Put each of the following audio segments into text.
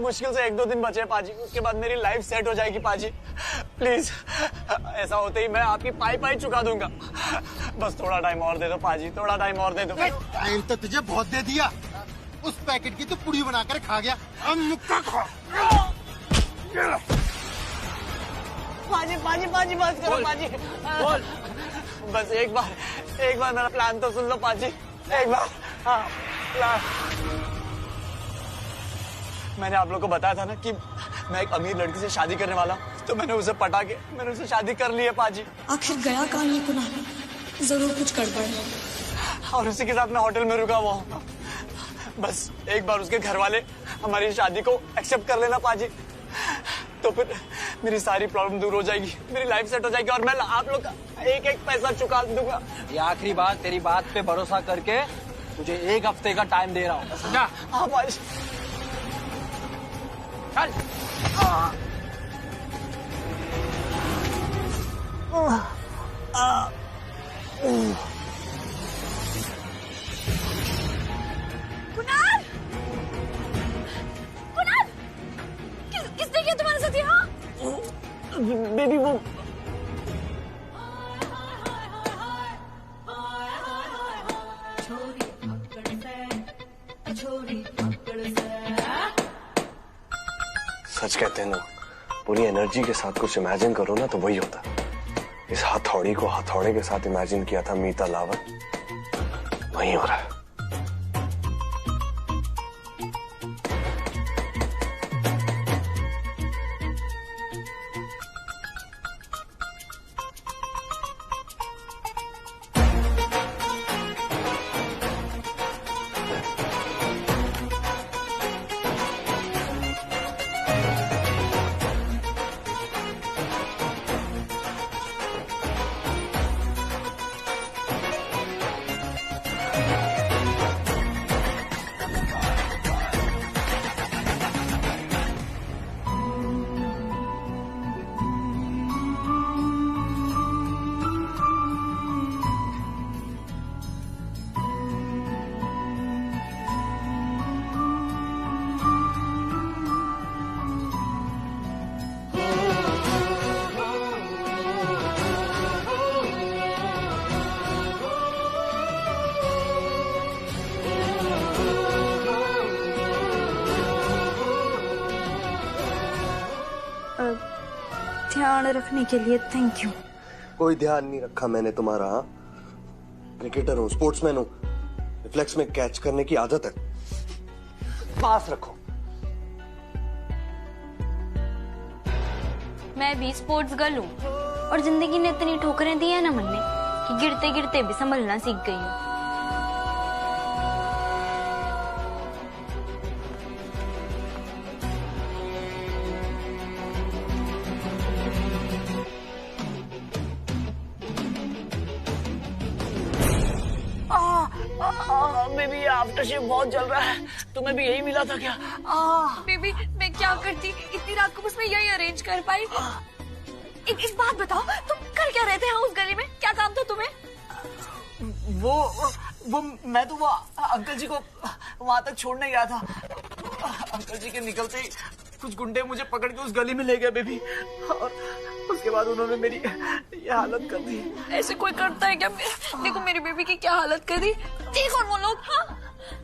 मुश्किल से 1-2 दिन बचे पाजी, उसके बाद मेरी लाइफ सेट हो जाएगी पाजी। प्लीज ऐसा होते ही मैं आपकी पाई चुका दूंगा। बस थोड़ा टाइम और दे दो पाजी, थोड़ा टाइम और दे दो। टाइम तो तुझे बहुत दे दिया, उस पैकेट की तो पूरी बनाकर खा गया, अब मुक्का खा। पाजी बस करो पाजी। बोल। बस एक बार मेरा प्लान तो सुन लो पाजी, एक बार। हाँ प्लान, मैंने आप लोग को बताया था ना कि मैं एक अमीर लड़की से शादी करने वाला हूँ, तो मैंने उसे पटा के मैंने उसे शादी कर ली है पाजी। आखिर गया कहाँ ये कुणाल, जरूर कुछ गड़बड़ है। और उसी के साथ मैं होटल में रुका हुआ हूँ। बस एक बार उसके घर वाले हमारी शादी को एक्सेप्ट कर लेना पाजी, तो फिर मेरी सारी प्रॉब्लम दूर हो जाएगी, मेरी लाइफ सेट हो जाएगी और मैं आप लोग का एक पैसा चुका दूंगा। ये आखिरी बात, तेरी बात पे भरोसा करके तुझे 1 हफ्ते का टाइम दे रहा हूँ, समझा? हाँ पाजी। चल। कुणाल, किसने किया तुम्हारे साथ यहाँ? बेबी वो सच कहते हैं ना, पूरी एनर्जी के साथ कुछ इमेजिन करो ना तो वही होता। इस हथौड़ी को हथौड़े के साथ इमेजिन किया था मीता लावर, वही हो रहा है। ध्यान रखने के लिए थैंक यू। कोई ध्यान नहीं रखा मैंने तुम्हारा। हाँ, क्रिकेटर हूँ, स्पोर्ट्समैन हूँ, रिफ्लेक्स में कैच करने की आदत है। पास रखो। मैं भी स्पोर्ट्स गर्ल हूँ और जिंदगी ने इतनी ठोकरें दी है ना मन में कि गिरते गिरते भी संभलना सीख गई हूँ। बेबी आफ्टर शेव बहुत चल रहा है, तुम्हें भी यही मिला था क्या? बेबी मैं क्या करती, इतनी रात को बस मैं यही अरेंज कर पाई। एक बात बताओ, तुम कर क्या रहे थे उस गली में, क्या काम था तुम्हें? वो मैं तो वो अंकल जी को वहां तक छोड़ने गया था। अंकल जी के निकलते ही कुछ गुंडे मुझे पकड़ के उस गली में ले गए बेबी, और उसके बाद उन्होंने मेरी ये हालत कर दी। ऐसे कोई करता है क्या? देखो मेरी बेबी की क्या हालत कर दी। ठीक और वो लोग? हाँ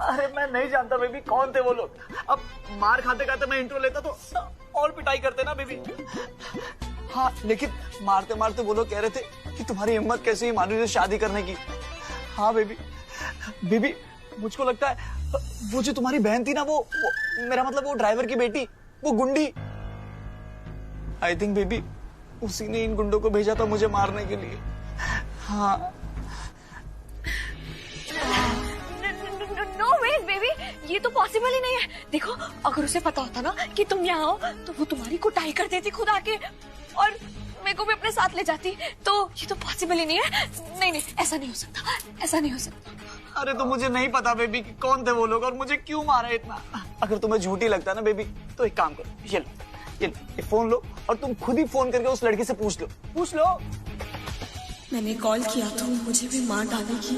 अरे मैं नहीं जानता बेबी कौन थे वो लोग। अब मार खाते खाते मैं इंट्रो लेता तो और पिटाई करते ना बेबी। हाँ लेकिन मारते मारते वो लोग कह रहे थे कि तुम्हारी हिम्मत कैसे हुई मानू से शादी करने की। हाँ बेबी बेबी मुझको लगता है वो जो तुम्हारी बहन थी ना, वो मेरा मतलब वो ड्राइवर की बेटी, वो गुंडी, आई थिंक बेबी उसी ने इन गुंडों को भेजा था मुझे मारने के लिए। हाँ नो वे बेबी, ये तो पॉसिबल ही नहीं है। देखो अगर उसे पता होता ना कि तुम यहाँ हो तो वो तुम्हारी कुटाई कर देती खुद आके और मेरे को भी अपने साथ ले जाती। तो ये तो पॉसिबल ही नहीं है। नहीं नहीं ऐसा नहीं हो सकता, ऐसा नहीं हो सकता। अरे तो मुझे नहीं पता बेबी कि कौन थे वो लोग और मुझे क्यों मारा इतना। अगर तुम्हें झूठी लगता है ना बेबी तो एक काम करो, ये फोन लो और तुम खुद ही फोन करके उस लड़की से पूछ लो। मैंने कॉल किया तो मुझे भी मार डालेगी।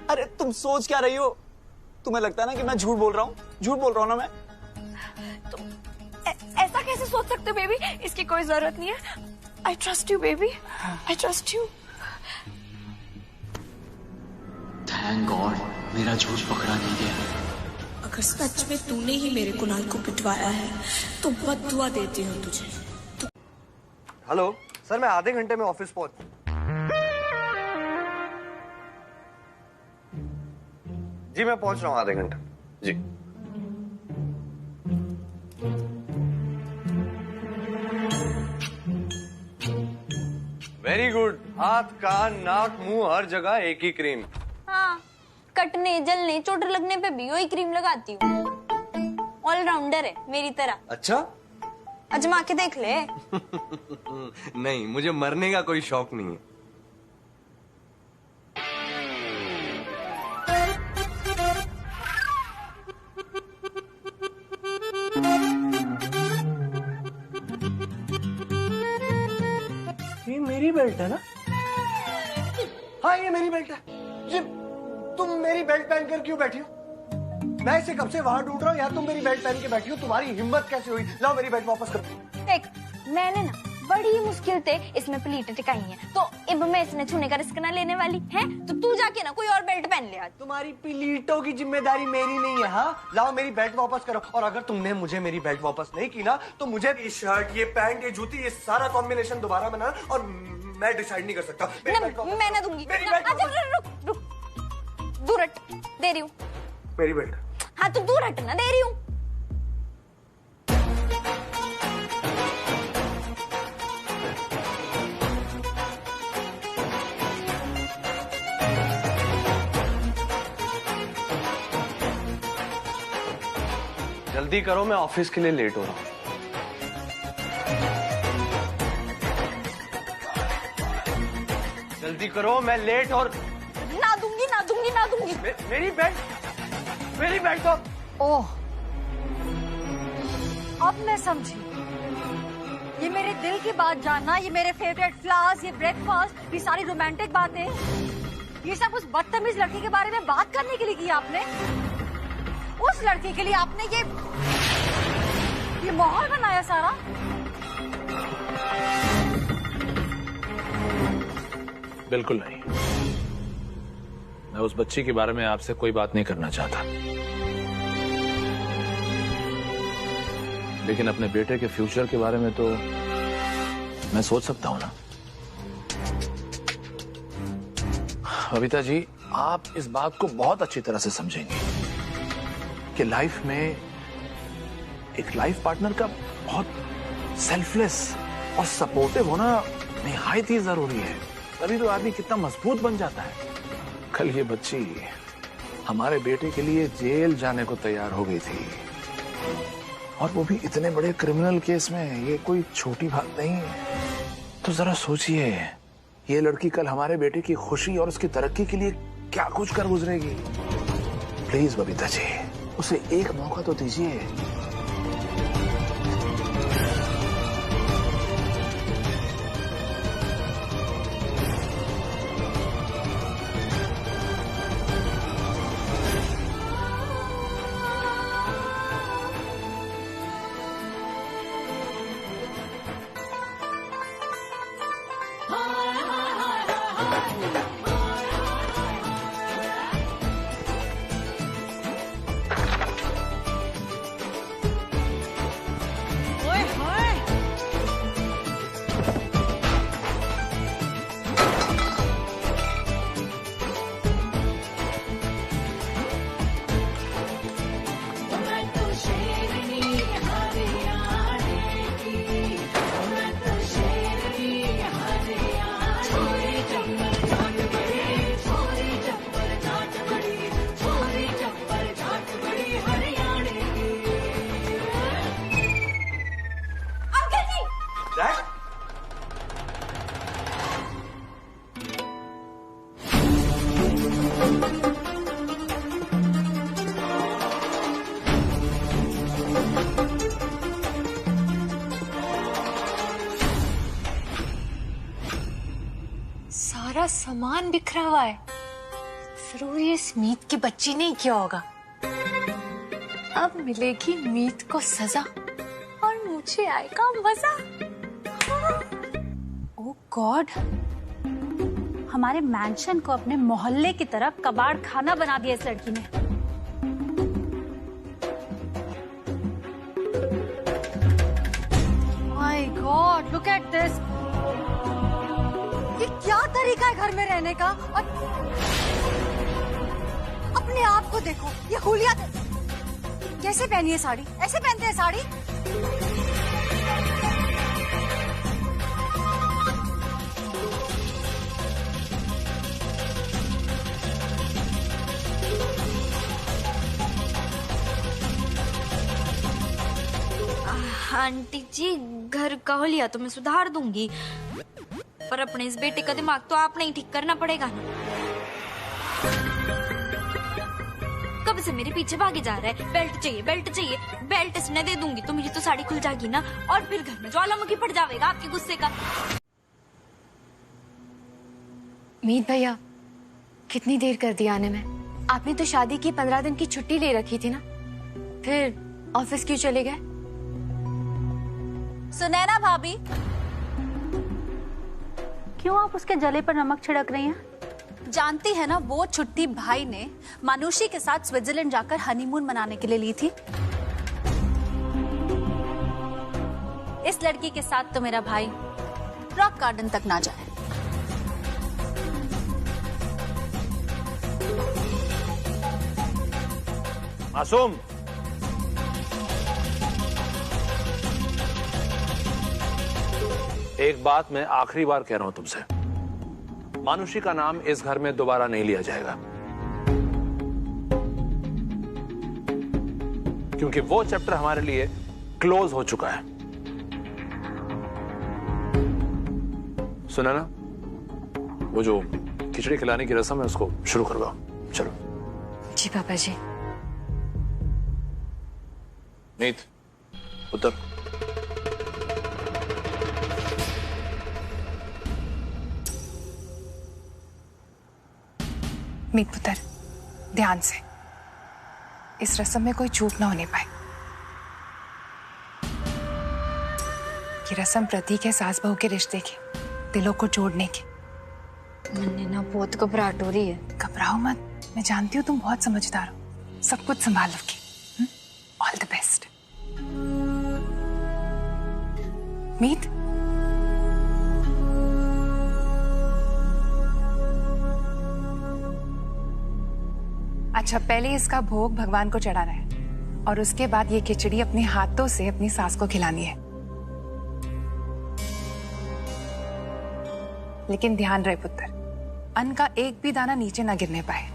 अरे तुम सोच क्या रही हो? तुम्हें लगता है ना कि मैं झूठ बोल रहा हूँ? झूठ बोल रहा हूँ ना मैं? तुम ऐसा कैसे सोच सकते हो बेबी? इसकी कोई जरूरत नहीं है। I trust you baby, I trust you. Thank God मेरा झूठ पकड़ा नहीं गया। अगर सच में तूने ही मेरे कुणाल को पिटवाया है तो बद्दुआ देती हूँ तुझे। हेलो सर, मैं आधे घंटे में ऑफिस पहुंच। जी मैं पहुंच रहा हूँ आधे घंटे जी। Very good. हाथ कान नाक मुंह हर जगह एक ही क्रीम। हाँ, कटने जलने चोट लगने पे भी वही क्रीम लगाती हूँ। ऑलराउंडर है मेरी तरह। अच्छा अजमा के देख ले। नहीं, मुझे मरने का कोई शौक नहीं है। ये मेरी बेल्ट है ना? हाँ ये मेरी बेल्ट है। ये तुम मेरी बेल्ट पहनकर क्यों बैठी हो? मैं इसे कब से वहां ढूंढ रहा हूँ, यार तुम मेरी बेल्ट पहन के बैठी हो। तुम्हारी हिम्मत कैसे हुई? लाओ मेरी बेल्ट वापस करो। देख, मैंने ना बड़ी मुश्किल से इसमें प्लीटें टिकाई हैं, तो अब मैं इसने छूने का रिस्क ना लेने वाली है। तो तू जाके ना कोई और बेल्ट पहन ले आज। तुम्हारी प्लीटों की जिम्मेदारी मेरी नहीं है। हाँ लाओ मेरी बेल्ट वापस करो। और अगर तुमने मुझे मेरी बेल्ट वापस नहीं की ना तो मुझे ये शर्ट, ये पैंट, ये जूती, ये सारा कॉम्बिनेशन दोबारा बनाना और मैं डिसाइड नहीं कर सकता। मैं ना दूंगी। रुक, दूर हट, दे रही हूँ मेरी बेल्ट। हाँ तो दूर हट ना, दे रही हूँ। जल्दी करो, मैं ऑफिस के लिए लेट हो रहा हूँ। जल्दी करो, मैं लेट और ना दूंगी ना दूंगी ना दूंगी। मेरी बेल्ट तो। ओह, अब मैं समझी। ये मेरे दिल की बात जानना, ये मेरे फेवरेट फ्लावर्स, ये ब्रेकफास्ट, ये सारी रोमांटिक बातें, ये सब उस बदतमीज लड़की के बारे में बात करने के लिए किया आपने। उस लड़की के लिए आपने ये माहौल बनाया सारा। बिल्कुल नहीं, मैं उस बच्ची के बारे में आपसे कोई बात नहीं करना चाहता, लेकिन अपने बेटे के फ्यूचर के बारे में तो मैं सोच सकता हूं ना। बबीता जी, आप इस बात को बहुत अच्छी तरह से समझेंगे कि लाइफ में एक लाइफ पार्टनर का बहुत सेल्फलेस और सपोर्टिव होना निहायत ही जरूरी है। तभी तो आदमी कितना मजबूत बन जाता है। कल ये बच्ची हमारे बेटे के लिए जेल जाने को तैयार हो गई थी, और वो भी इतने बड़े क्रिमिनल केस में। ये कोई छोटी बात नहीं है। तो जरा सोचिए, ये लड़की कल हमारे बेटे की खुशी और उसकी तरक्की के लिए क्या कुछ कर गुजरेगी। प्लीज बबीता जी, उसे एक मौका तो दीजिए। सारा सामान बिखरा हुआ है। जरूर ये स्मिथ की बच्ची ने किया होगा। अब मिलेगी मीत को सजा और मुझे आएगा मजा। ओह गॉड, हमारे मैंशन को अपने मोहल्ले की तरह कबाड़ खाना बना दिया इस लड़की ने। My God, look at this. ये क्या तरीका है घर में रहने का? और अपने आप को देखो, ये हुलिया कैसे पहनी है साड़ी? ऐसे पहनते हैं साड़ी? आंटी जी, घर का हुलिया तो मैं सुधार दूंगी, पर अपने इस बेटे का दिमाग तो आपने ही ठीक करना पड़ेगा ना। कब से मेरे पीछे भागे जा रहा है, बेल्ट चाहिए बेल्ट चाहिए। बेल्ट इसने दे दूंगी तो मेरी तो साड़ी खुल जाएगी ना, और फिर घर में ज्वालामुखी पड़ जाएगा आपके गुस्से का। मीत भैया, कितनी देर कर दी आने में? आपने तो शादी की 15 दिन की छुट्टी ले रखी थी ना, फिर ऑफिस क्यों चले गए? सुनैना भाभी, क्यों आप उसके जले पर नमक छिड़क रही हैं? जानती है ना, वो छुट्टी भाई ने मानुषी के साथ स्विट्जरलैंड जाकर हनीमून मनाने के लिए ली थी। इस लड़की के साथ तो मेरा भाई रॉक गार्डन तक ना जाए। मासूम, एक बात मैं आखिरी बार कह रहा हूं तुमसे, मानुषी का नाम इस घर में दोबारा नहीं लिया जाएगा, क्योंकि वो चैप्टर हमारे लिए क्लोज हो चुका है। सुना ना, वो जो खिचड़ी खिलाने की रस्म है उसको शुरू करवाओ। चलो। जी पापा जी। मीत, उतर। मीत पुत्र, ध्यान से, इस रस्म में कोई चूक ना होने पाए। ये रस्म प्रतीक है सास बहू के रिश्ते की, दिलों को जोड़ने की। मैंने ना बहुत घबराहट हो रही है। घबराओ मत, मैं जानती हूँ तुम बहुत समझदार हो, सब कुछ संभालोगी। All the best. मीत, अच्छा, पहले इसका भोग भगवान को चढ़ाना है और उसके बाद ये खिचड़ी अपने हाथों से अपनी सास को खिलानी है। लेकिन ध्यान रहे पुत्र, अन्न का एक भी दाना नीचे ना गिरने पाए,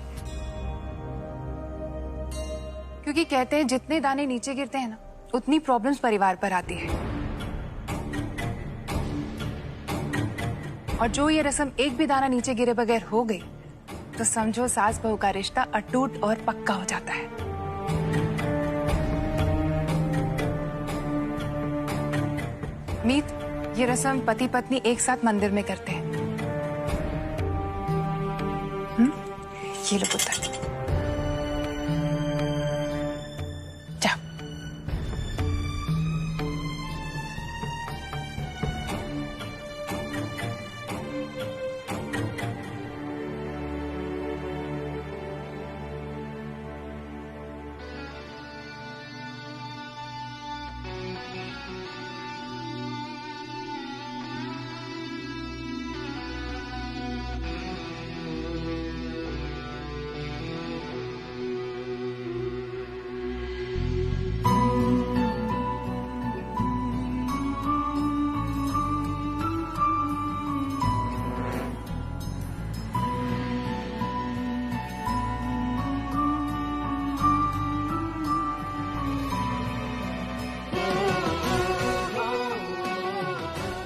क्योंकि कहते हैं जितने दाने नीचे गिरते हैं ना, उतनी प्रॉब्लम्स परिवार पर आती है। और जो ये रस्म एक भी दाना नीचे गिरे बगैर हो गई तो समझो सास बहू का रिश्ता अटूट और पक्का हो जाता है। मीत, ये रस्म पति पत्नी एक साथ मंदिर में करते हैं। ये लो पुत्र, जाओ।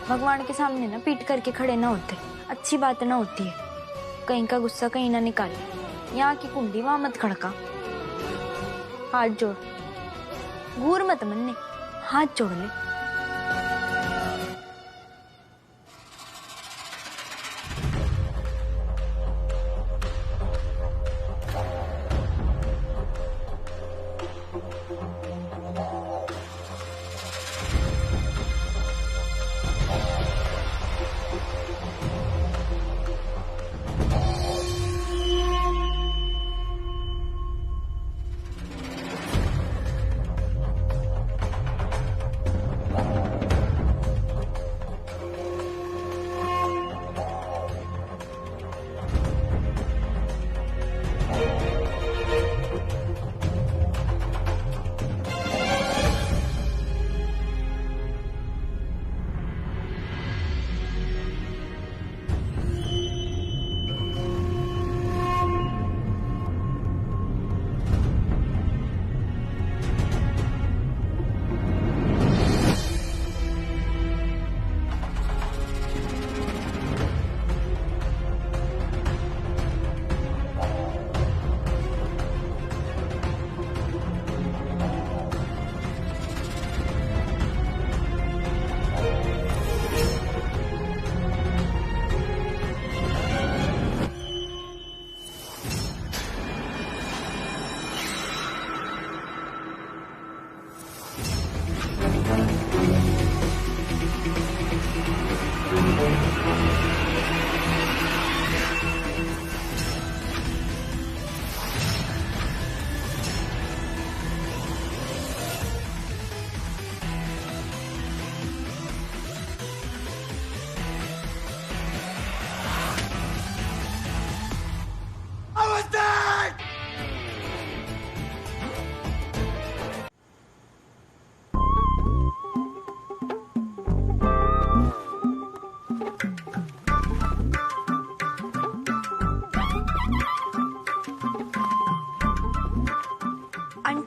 भगवान के सामने ना पीट करके खड़े ना होते, अच्छी बात ना होती है। कहीं का गुस्सा कहीं ना निकाले, यहाँ की कुंडी वहां मत खड़का। हाथ जोड़, घूर मत मनने, हाथ जोड़ ले।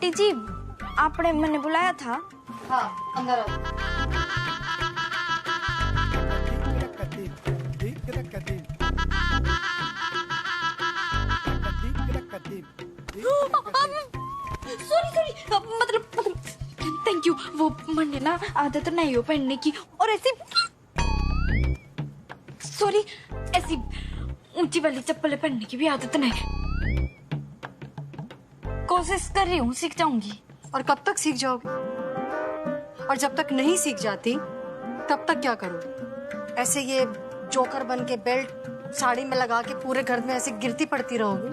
आंटी जी, आपने मैंने बुलाया था। हाँ, अंदर आओ। सॉरी, मतलब थैंक यू। वो मैंने ना आदत नहीं हो पहनने की, और ऐसी सॉरी ऐसी ऊंची वाली चप्पलें पहनने की भी आदत नहीं। कोशिश कर रही हूँ, सीख जाऊंगी। और कब तक सीख जाओगी? और जब तक नहीं सीख जाती तब तक क्या करोगी? ऐसे ये जोकर बन के बेल्ट साड़ी में लगा के पूरे घर में ऐसे गिरती पड़ती रहोगी?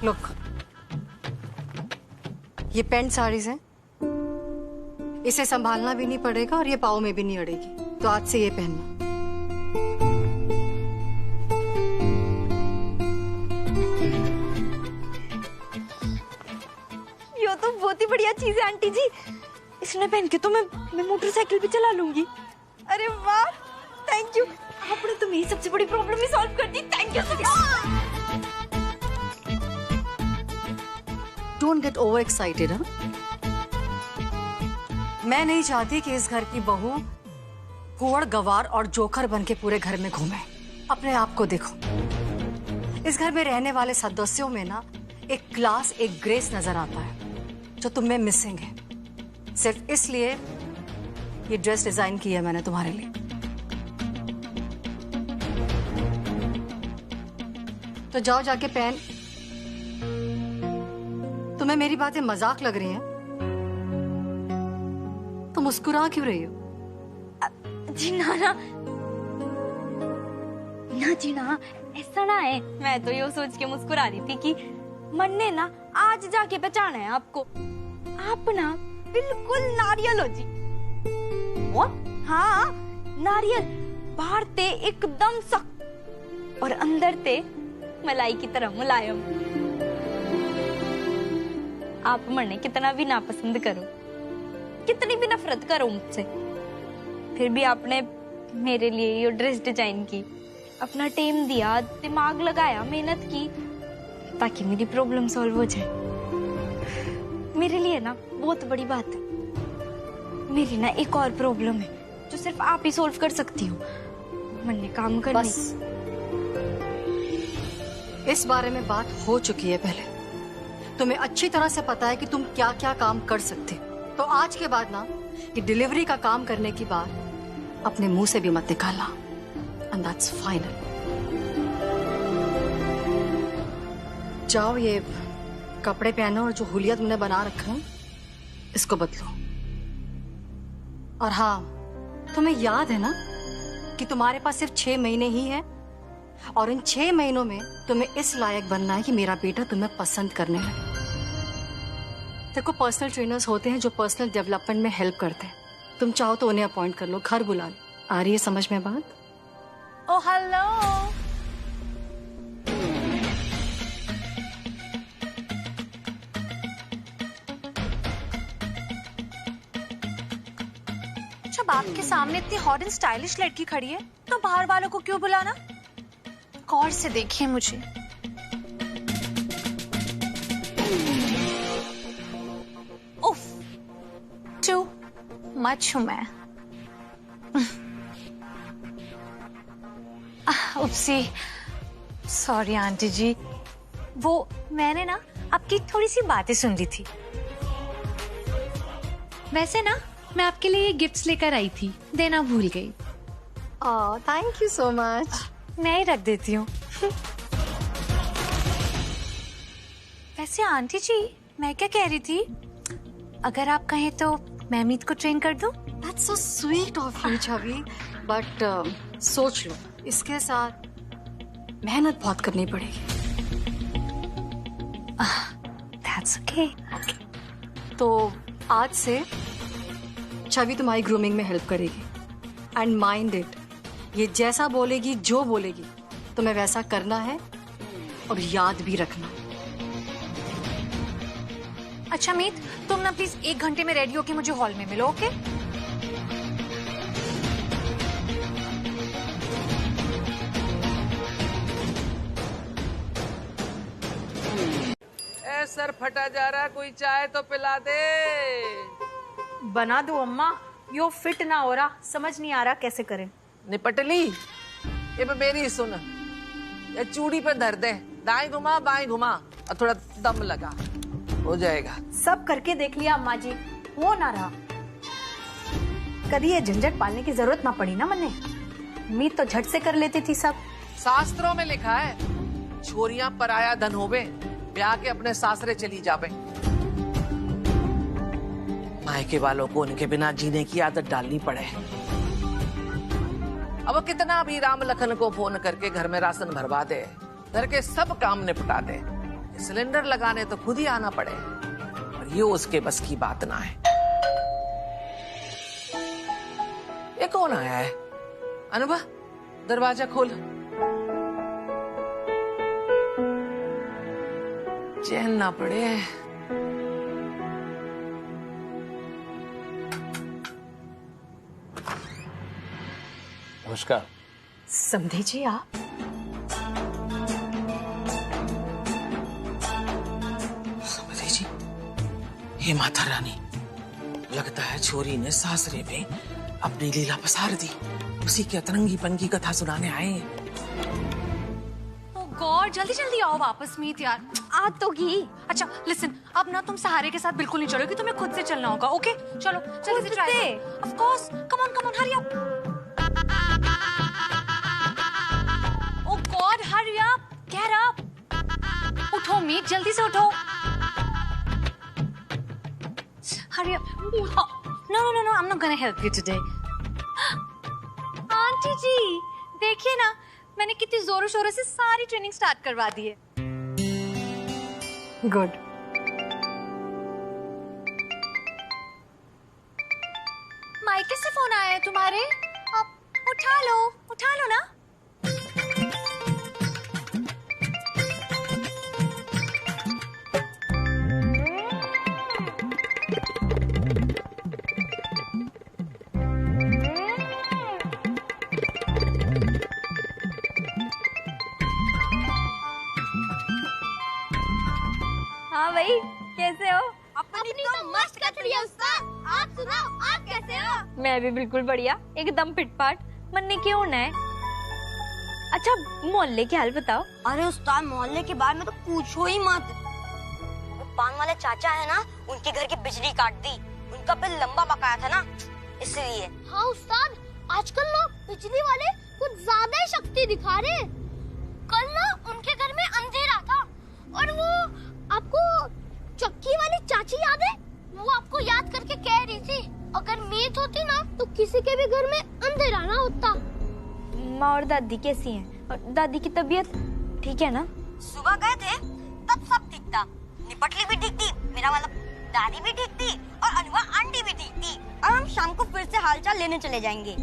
लुक, ये पैंट साड़ीज हैं, इसे संभालना भी नहीं पड़ेगा और ये पाँव में भी नहीं अड़ेगी, तो आज से ये पहनना। ये तो बहुत ही बढ़िया चीज है आंटी जी। इसने पहन के तो मैं मोटरसाइकिल भी चला लूंगी। अरे वाह, थैंक यू। आपने तो मेरी सबसे बड़ी प्रॉब्लम ही सॉल्व कर दी। Thank you so much. Don't get over excited. मैं नहीं चाहती कि इस घर की बहू कुंवर, गवार और जोकर बन के पूरे घर में घूमे। अपने आप को देखो। इस घर में रहने वाले सदस्यों में ना एक क्लास, एक ग्रेस नजर आता है जो तुम में मिसिंग है। सिर्फ इसलिए ये ड्रेस डिजाइन की है मैंने तुम्हारे लिए। तो जाओ जाके पहन। तुम्हें मेरी बातें मजाक लग रही हैं? तो मुस्कुरा क्यों रही हो? जी ना जी ना, ऐसा ना है। मैं तो ये सोच के मुस्कुरा रही थी कि मन ने ना आज जाके पहचाना है आपको। आप ना बिल्कुल नारियल हो जी। हाँ, नारियल। बाहर ते एकदम सख्त और अंदर ते मलाई की तरह मुलायम। आप मने कितना भी नापसंद करो, कितनी भी नफरत करो मुझसे, फिर भी आपने मेरे लिए ये ड्रेस डिजाइन की, अपना टाइम दिया, दिमाग लगाया, मेहनत की ताकि मेरी प्रॉब्लम सॉल्व हो जाए। मेरे लिए ना बहुत बड़ी बात है। मेरी ना एक और प्रॉब्लम है जो सिर्फ आप ही सॉल्व कर सकती हो। मन ने काम करने बस इस बारे में बात हो चुकी है पहले। तुम्हें अच्छी तरह से पता है कि तुम क्या क्या काम कर सकते हो। तो आज के बाद ना ये डिलीवरी का काम करने की बात अपने मुंह से भी मत निकालना। And that's final. जाओ ये कपड़े पहनो और जो हुलिया तुमने बना रखा है इसको बदलो। और हाँ, तुम्हें याद है ना कि तुम्हारे पास सिर्फ 6 महीने ही है और इन 6 महीनों में तुम्हें इस लायक बनना है कि मेरा बेटा तुम्हें पसंद करने लगे। देखो, पर्सनल ट्रेनर्स होते हैं जो पर्सनल डेवलपमेंट में हेल्प करते हैं। तुम चाहो तो उन्हें अपॉइंट कर लो, घर बुला लो। आ रही है समझ में बात? ओ हेलो। जब आपके सामने इतनी हॉट एंड स्टाइलिश लड़की खड़ी है तो बाहर वालों को क्यों बुलाना? गौर से देखिए मुझे। उफ, टू मच हूं मैं। उपसी, सॉरी आंटी जी। वो मैंने ना आपकी थोड़ी सी बातें सुन ली थी। वैसे ना मैं आपके लिए ये गिफ्ट्स लेकर आई थी, देना भूल गई। ओह, थैंक यू सो मच। मैं ही रख देती हूँ। वैसे आंटी जी, मैं क्या कह रही थी, अगर आप कहें तो मैं मीत को ट्रेन कर दूं? That's so sweet of you, Chhavi. But सोच लो, इसके साथ मेहनत बहुत करनी पड़ेगी। That's okay. तो आज से छवि तुम्हारी ग्रूमिंग में हेल्प करेगी। एंड माइंड इट, ये जैसा बोलेगी, जो बोलेगी, तुम्हें वैसा करना है और याद भी रखना है। अच्छा मीत, तुम ना प्लीज 1 घंटे में रेडी होके मुझे हॉल में मिलो, ओके? सर फटा जा रहा, कोई चाय तो पिला दे। बना दो अम्मा, यो फिट ना हो रहा, समझ नहीं आ रहा कैसे करें। निपटली, ये पे मेरी सुन, ये चूड़ी पे धर दे, दाएं घुमा बाएं घुमा और थोड़ा दम लगा, हो जाएगा। सब करके देख लिया अम्मा जी, हो ना रहा। कभी ये झंझट पालने की जरूरत ना पड़ी ना मन्ने, उम्मीद तो झट से कर लेती थी सब। शास्त्रों में लिखा है, छोरियां पराया धन होवे, ब्याह के अपने सासरे चली जावे। मायके वालों को उनके बिना जीने की आदत डालनी पड़े। अब कितना भी राम लखन को फोन करके घर में राशन भरवा दे, घर के सब काम निपटा दे, सिलेंडर लगाने तो खुद ही आना पड़े, और ये उसके बस की बात ना है। ये कौन आया है? अनुभा, दरवाजा खोल। चैन ना पड़े। नमस्कार। समझे जी आप? समझे जी, हे माता रानी, लगता है छोरी ने सासरे में अपनी लीला पसार दी, उसी की अतरंगी पंगी कथा सुनाने आए हैं। गॉड, जल्दी जल्दी आओ वापस मीत यार। आ तो गई। अच्छा लिसन, अब ना तुम सहारे के साथ बिल्कुल नहीं चलोगी, तुम्हें खुद से चलना होगा। ओके चलो जल्दी से ट्राई करो। Of course, come on hurry up. Oh god, hurry up, get up. उठो मीत, जल्दी से उठो। Hurry up. No, I am not gonna help you today. Aunty ji देखिए ना, मैंने कितनी जोरों शोरों से सारी ट्रेनिंग स्टार्ट करवा दी है। गुड। माइके से फोन आया है तुम्हारे? अब उठा लो ना। हाँ भाई, कैसे हो? अपनी तो मस्त कट रही है उस्ताद। आप सुनाओ, आप कैसे हो? मैं भी बिल्कुल बढ़िया, एकदम फिटफाट। मन्ने क्यों होना है? अच्छा मोहल्ले के हाल बताओ। अरे उस्ताद, मोहल्ले के बारे में तो पूछो ही मत। वो पान वाले चाचा है ना, उनके घर की बिजली काट दी, उनका बिल लंबा बकाया था ना, इसलिए। हाँ उस्ताद, आजकल ना बिजली वाले कुछ ज्यादा ही शक्ति दिखा रहे। कल ना उनके घर में अंधेरा था, और वो आपको चक्की वाली चाची याद है? वो आपको याद करके कह रही थी, अगर मीत होती ना तो किसी के भी घर में अंधेरा ना होता। माँ और दादी कैसी हैं? और दादी की तबीयत ठीक है ना? सुबह गए थे तब सब ठीक था, निपटली भी ठीक थी, मेरा मतलब दादी भी ठीक थी, और अनुवा आंटी भी ठीक थी। अब हम शाम को फिर से हालचाल लेने चले जाएंगे।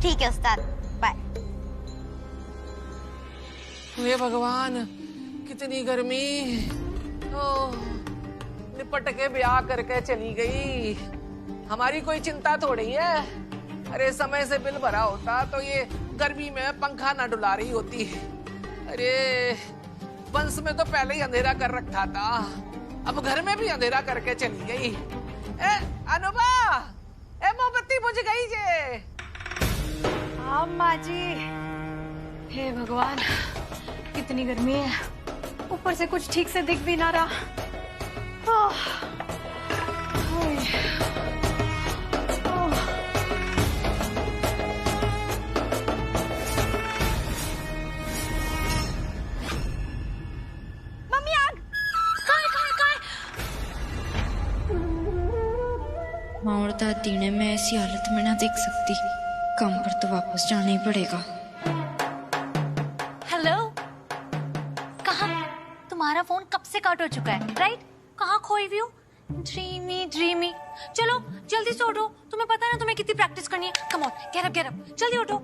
ठीक है उस्ताद, बाय। हे भगवान, कितनी गर्मी। ओह, निपट के ब्याह करके चली गई। हमारी कोई चिंता थोड़ी है। अरे समय से बिल भरा होता तो ये गर्मी में पंखा ना डुला रही होती। अरे बंस में तो पहले ही अंधेरा कर रखा था, अब घर में भी अंधेरा करके चली गई। ए अनुभा, ए मोमबत्ती बुझ गई जे। हाँ माँ जी। हे भगवान, कितनी गर्मी है, ऊपर से कुछ ठीक से दिख भी ना रहा। मम्मी आग! कहाँ? माँ और दादी ने मैं ऐसी हालत में ना देख सकती, काम पर तो वापस जाना ही पड़ेगा। हेलो, कहाँ? तुम्हारा फोन कब से कट हो चुका है, राइट? कहाँ खोई हुई हो? ड्रीमी। चलो जल्दी से उठो, तुम्हें पता है ना तुम्हें कितनी प्रैक्टिस करनी है। कम ऑन, गेट अप, जल्दी उठो।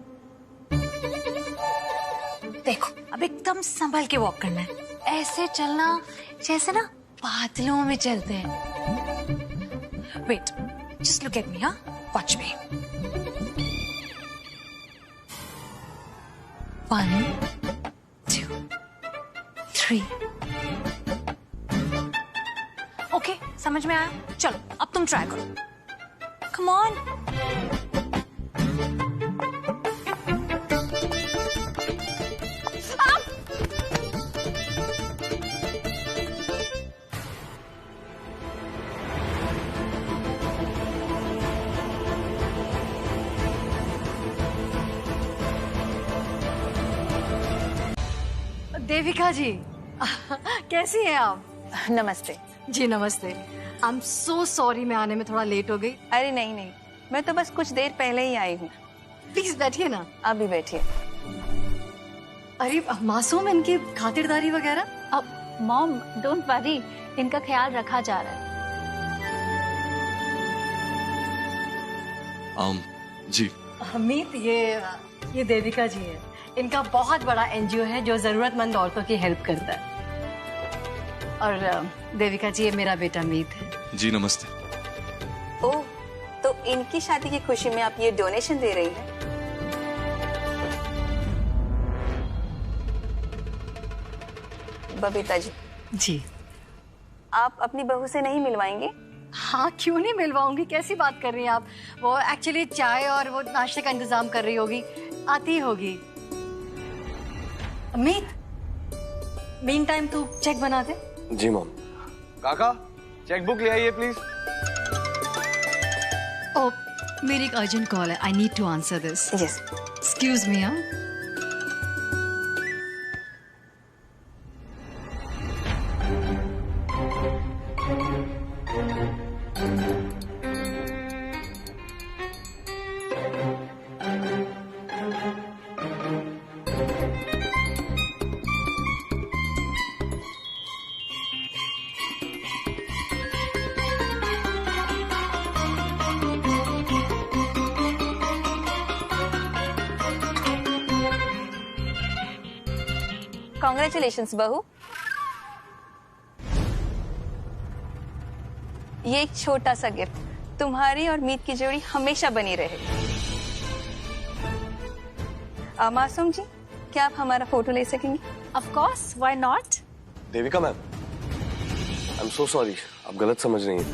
देखो, अब एकदम संभल के वॉक करना है, ऐसे चलना जैसे ना बादलों में चलते हैं। Wait, just look at me, हाँ, वॉच मी। 1 2 3 समझ में आया? चलो अब तुम ट्राई करो। Come on. देविका जी कैसी हैं आप? नमस्ते जी नमस्ते। आई एम सो सॉरी, मैं आने में थोड़ा लेट हो गई। अरे नहीं नहीं, मैं तो बस कुछ देर पहले ही आई हूँ। प्लीज बैठिए ना। अभी बैठिए। अरे मासूम, इनकी खातिरदारी वगैरह? अब मॉम डोंट वरी, इनका ख्याल रखा जा रहा है। जी अमित, ये देविका जी है। इनका बहुत बड़ा एनजीओ है जो जरूरतमंद औरतों की हेल्प करता है। और देविका जी, ये मेरा बेटा मीत है। जी नमस्ते। ओह, तो इनकी शादी की खुशी में आप ये डोनेशन दे रही हैं? बबीता जी, आप अपनी बहू से नहीं मिलवाएंगे? हाँ, क्यों नहीं मिलवाऊंगी, कैसी बात कर रही हैं आप? वो एक्चुअली चाय और वो नाश्ते का इंतजाम कर रही होगी, आती होगी। अमित, मीन टाइम तू चेक बना दे। जी मॉम। काका, चेक बुक ले आइए प्लीज। ओ, मेरी एक अर्जेंट कॉल है, I need to answer this. Yes. Excuse me. हाँ, कॉन्ग्रेचुलेशंस बहू। ये एक छोटा सा गिफ्ट तुम्हारी और मीत की जोड़ी हमेशा बनी रहे। मासूम जी, क्या आप हमारा फोटो ले सकेंगे? Of course, why not? Devika ma'am, I am so sorry, आप गलत समझ रही हैं।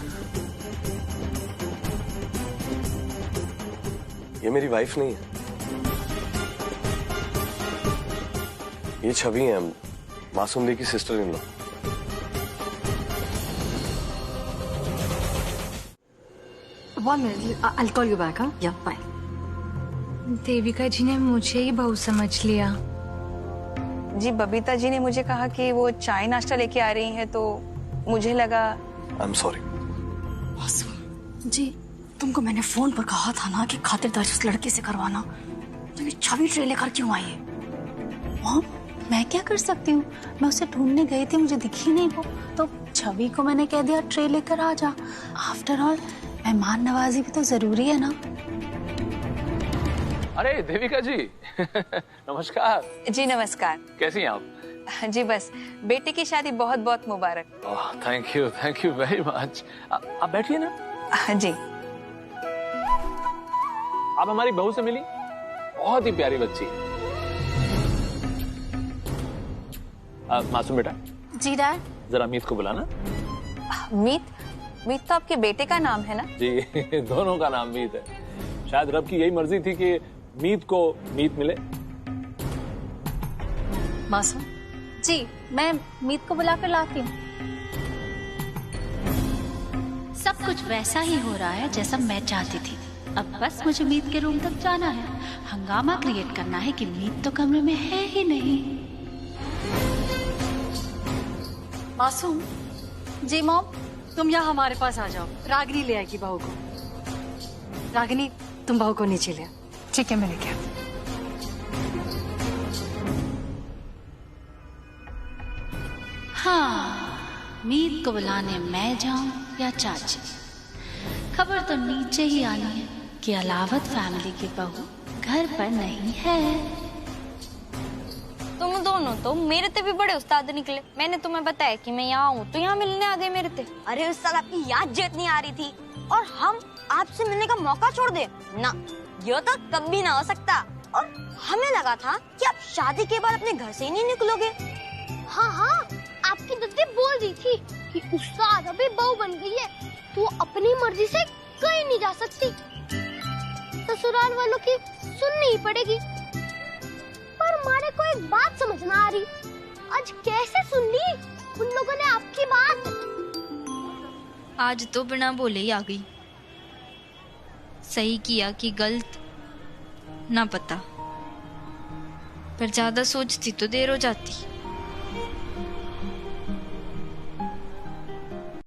ये मेरी वाइफ नहीं है, ये छवि है, मासूम दी की sister in law. One minute, I'll call you back, huh? Yeah, bye. Devika ji ने मुझे ही बहू समझ लिया। जी, बबीता जी ने मुझे कहा कि वो चाय नाश्ता लेके आ रही हैं, तो मुझे लगा। I am sorry. जी, तुमको मैंने फोन पर कहा था ना कि खातिरदारी उस लड़के से करवाना, तो ये छवि ट्रे लेकर क्यों आई है? मॉम, मैं क्या कर सकती हूँ? मैं उसे ढूंढने गई थी, मुझे दिखी नहीं वो, तो छवि को मैंने कह दिया ट्रे लेकर आ जा। आफ्टर ऑल मेहमान नवाजी भी तो जरूरी है ना। अरे देविका जी नमस्कार। जी नमस्कार। कैसी हैं आप? जी बस, बेटे की शादी बहुत बहुत मुबारक। Thank you very much. आप बैठिए ना। जी। आप हमारी बहू से मिली, बहुत ही प्यारी बच्ची। मासूम बेटा। जी डैड। जरा मीत को बुलाना। मीत तो आपके बेटे का नाम है ना? जी दोनों का नाम मीत है। शायद रब की यही मर्जी थी कि मीत को मीत मिले। मासूम जी, मैं मीत को बुलाकर लाती हूँ। सब कुछ वैसा ही हो रहा है जैसा मैं चाहती थी। अब बस मुझे मीत के रूम तक जाना है, हंगामा क्रिएट करना है कि मीत तो कमरे में है ही नहीं। मासूम। जी मॉम। तुम यहाँ हमारे पास आ जाओ, रागिनी ले आएगी बहू को। रागिनी, तुम बहू को नीचे ले। ठीक है, मैं लेके आती। हाँ, मीत को बुलाने मैं जाऊं या चाची, खबर तो नीचे ही आनी है कि अलावत फैमिली की बहू घर पर नहीं है। तुम दोनों तो मेरे ते भी बड़े उस्ताद निकले। मैंने तुम्हें बताया कि मैं यहाँ हूँ तो यहाँ मिलने आ गए मेरे ते। अरे उस साल आपकी याद जेत नहीं आ रही थी और हम आपसे मिलने का मौका छोड़ दे ना, ये तो कभी ना हो सकता। और हमें लगा था कि आप शादी के बाद अपने घर से ही नहीं निकलोगे। हाँ हाँ, आपकी दद्दी बोल बोल दी थी कि उस्ताद अभी बहू बन गई है, तो अपनी मर्जी से कहीं नहीं जा सकती, ससुराल वालों की सुननी ही पड़ेगी। पर हमारे को एक बात समझ ना आ रही, आज कैसे सुन ली उन लोगों ने आपकी बात? आज तो बिना बोले ही आ गई। सही किया कि गलत ना पता, पर ज्यादा सोचती तो देर हो जाती।